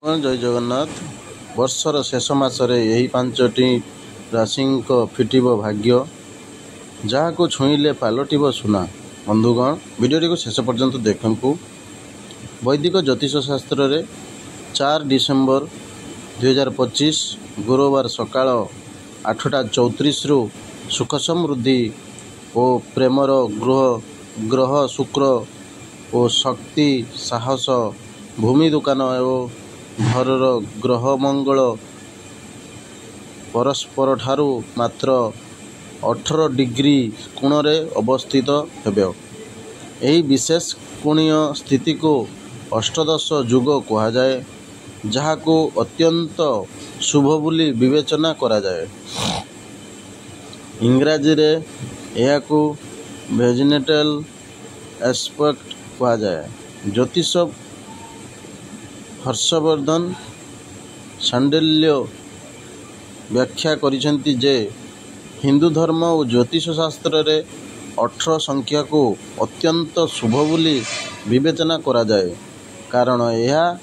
जय जगन्नाथ। वर्षर शेष मासरे यही पांचटी राशिंक फिटिब भाग्य जहाँ को छुईले पालटिब सुना। बंधुगण वीडियो को शेष पर्यंत देखु। वैदिक ज्योतिष शास्त्र रे 4 डिसेम्बर 2025 गुरुवार सकाळ 8:34 रु सुख समृद्धि और प्रेमर ग्रह शुक्र और शक्ति साहस भूमि दुकान और घरर ग्रह मंगल परस्पर ठारू मात्र 18 डिग्री कोण रे अवस्थित हेबे। एही विशेष कोणीय स्थिति को अष्टदश युग कहा जाए, जहाँ को अत्यंत शुभ बोली विवेचना करा जाए। इंग्राजी रे यह को वेजिनेटल एस्पेक्ट कहा जाए। ज्योतिष हर्षवर्धन सांडिल्य व्याख्या करिसेंती जे हिंदू धर्म और ज्योतिष शास्त्र रे 18 संख्या को अत्यंत शुभ बोली विवेचना करा जाए, कारण यह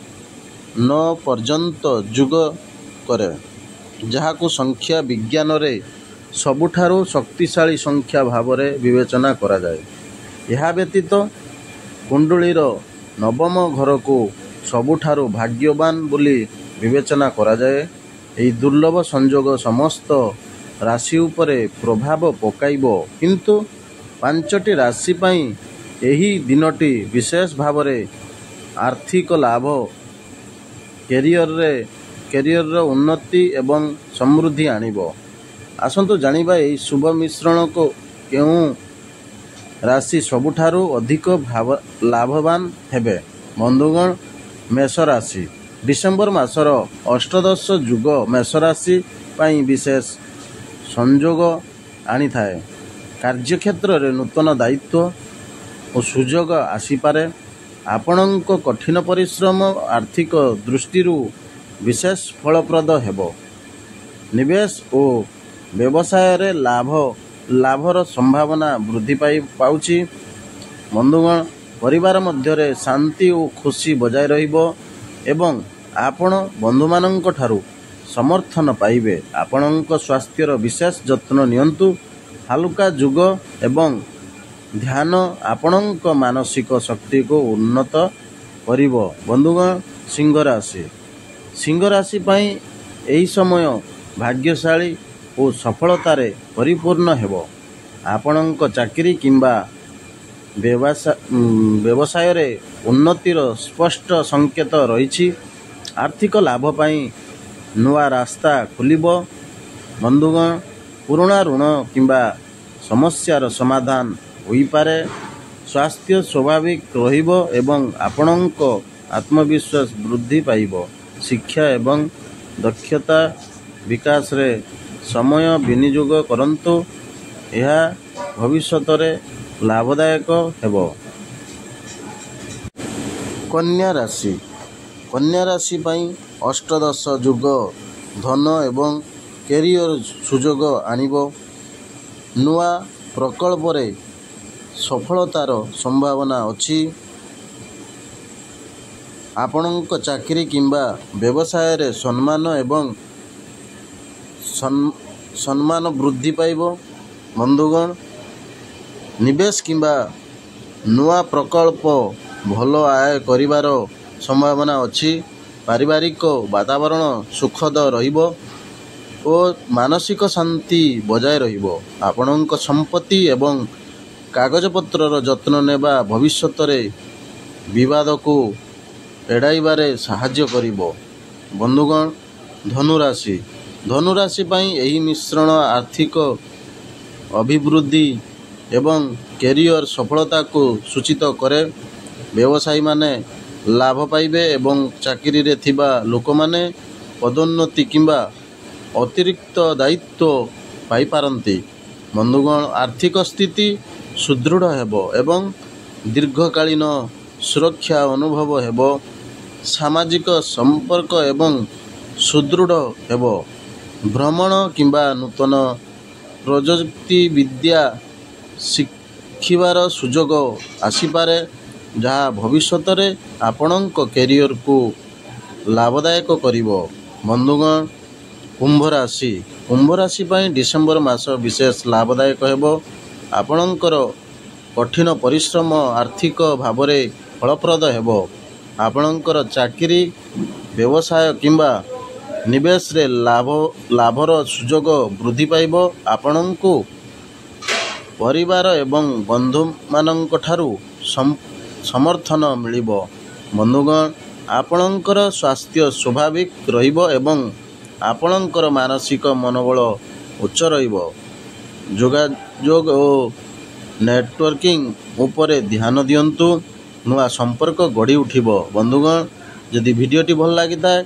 9 पर्यंत युग करे, जहाँ को संख्या विज्ञान रे सबुठारु शक्तिशाली संख्या भाव रे विवेचना करा जाए। यह व्यतीत कुंडलीर नवम घर को सबुठारु भाग्यवान बोली विवेचना करा जाए। यही दुर्लभ संयोग समस्त राशि उपरे प्रभाव पकाइबो, किंतु 5टी राशि पई एही दिनटी विशेष भाव रे आर्थिक लाभ, कैरियर उन्नति एवं समृद्धि आनिबो। आसंतु जानिबा एही शुभ मिश्रण को केउ राशि सबुठारु अधिक लाभवान हेबे। बंधुगण मेष राशि डिसेम्बर मासर अष्टदश युग मेष राशि पाई विशेष संयोग आनी थाए। कार्यक्षेत्र रे नूतन दायित्व और सुयोग आसीपारे। आपणक कठिन परिश्रम आर्थिक दृष्टि विशेष फलप्रद हेबो। निवेश और व्यवसाय रे लाभर संभावना वृद्धि पाउछि। बंधुगण परिवार मध्य शांति और खुशी बजाय रहिबो एवं आपण बंधु मानक ठारू समर्थन पाइबे। आपणक स्वास्थ्यर विशेष जत्न नियंतु। हालुका जुग एवं ध्यान आपणक मानसिक शक्ति को उन्नत करिबो। बंधुगण सिंह राशि पई एही समय भाग्यशाली और सफलतारे परिपूर्ण हेबो। आपणक चाकरी किंबा व्यवसाय रे उन्नतिर स्पष्ट संकेत रही। आर्थिक लाभ पाई नुआ रास्ता खुलिबो। बंधुगण पुराना ऋण किंबा समस्यार समाधान होई पारे। स्वास्थ्य स्वाभाविक रहिबो एवं आपणक आत्मविश्वास वृद्धि पाइबो। शिक्षा एवं दक्षता विकास रे समय विनियोग करंतु, यह भविष्यत रे लाभदायक हेबो। कन्या राशि पई अष्टदश युग धन एवं कैरियर सुयोग आनिबो। नुआ प्रकल्प रे सफलतार संभावना अछि। आपणक चाकरी किंबा व्यवसाय रे सम्मान वृद्धि पाइबो। बंधुगण निवेश किंबा नुआ प्रकल्प भल आय करिवार संभावना अछि। पारिवारिक वातावरण सुखद रहिबो और मानसिक शांति बजाय रहिबो। आपणक संपत्ति एवं कागजपत्रर जत्न नेबा भविष्यत रे विवाद को एड़ाइबारे साहाय्य करिबो। बंधुगण धनुराशि पई एही मिश्रण आर्थिक अभिवृद्धि एवं कैरियर सफलता को सूचित करे। व्यवसायी माने लाभ पाइबे एवं चाकरी रे थिबा लोक माने पदोन्नति किंबा अतिरिक्त दायित्व पाई पारंती। बंधुगण आर्थिक स्थिति सुदृढ़ हेबो एवं दीर्घकालीन सुरक्षा अनुभव हेबो। सामाजिक संपर्क एवं सुदृढ़ हेबो। भ्रमण किंबा नूतन प्रजुक्ति विद्या शिखिबार सुयोग आसीपारे, जहाँ भविष्यत रे आपणक कैरियर को ଲାଭଦାୟକ କରିବ। ବନ୍ଧୁଗଣ, କୁମ୍ଭ ରାଶି ପାଇଁ ଡିସେମ୍ବର ମାସ ବିଶେଷ ଲାଭଦାୟକ ହେବ। ଆପଣଙ୍କର କଠିନ ପରିଶ୍ରମ ଆର୍ଥିକ ଭାବରେ ଫଳପ୍ରଦ ହେବ। ଆପଣଙ୍କର ଚାକିରି, ବ୍ୟବସାୟ କିମ୍ବା ନିବେଶରେ ଲାଭର ସୁଯୋଗ ବୃଦ୍ଧି ପାଇବ। ଆପଣଙ୍କୁ ପରିବାର ଏବଂ ବନ୍ଧୁମାନଙ୍କଠାରୁ ସମର୍ଥନ ମିଳିବ। ବନ୍ଧୁଗଣ, ଆପଣଙ୍କର ସ୍ୱାସ୍ଥ୍ୟ ସ୍ୱାଭାବିକ ରହିବ ଏବଂ ଆପଣଙ୍କର ମାନସିକ ମନୋବଳ ଉଚ୍ଚ ରହିବ। ଯୋଗାଯୋଗ ଓ ନେଟୱାର୍କିଂ ଉପରେ ଧ୍ୟାନ ଦିଅନ୍ତୁ। ନୂଆ ସମ୍ପର୍କ ଗଢ଼ି ଉଠିବ। ବନ୍ଧୁଗଣ, ଯଦି ଭିଡ଼ିଓଟି ଭଲ ଲାଗିଥାଏ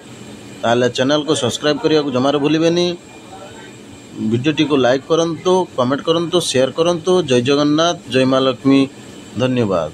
ତାହେଲେ ଚ୍ୟାନେଲକୁ ସବସ୍କ୍ରାଇବ୍ କରିବାକୁ ଜମାରୁ ଭୁଲିବେନି। ଭିଡ଼ିଓଟିକୁ ଲାଇକ୍ କରନ୍ତୁ, କମେଣ୍ଟ କରନ୍ତୁ, ସେୟାର କରନ୍ତୁ। ଜୟ ଜଗନ୍ନାଥ, ଜୟ ମା ଲକ୍ଷ୍ମୀ। ଧନ୍ୟବାଦ।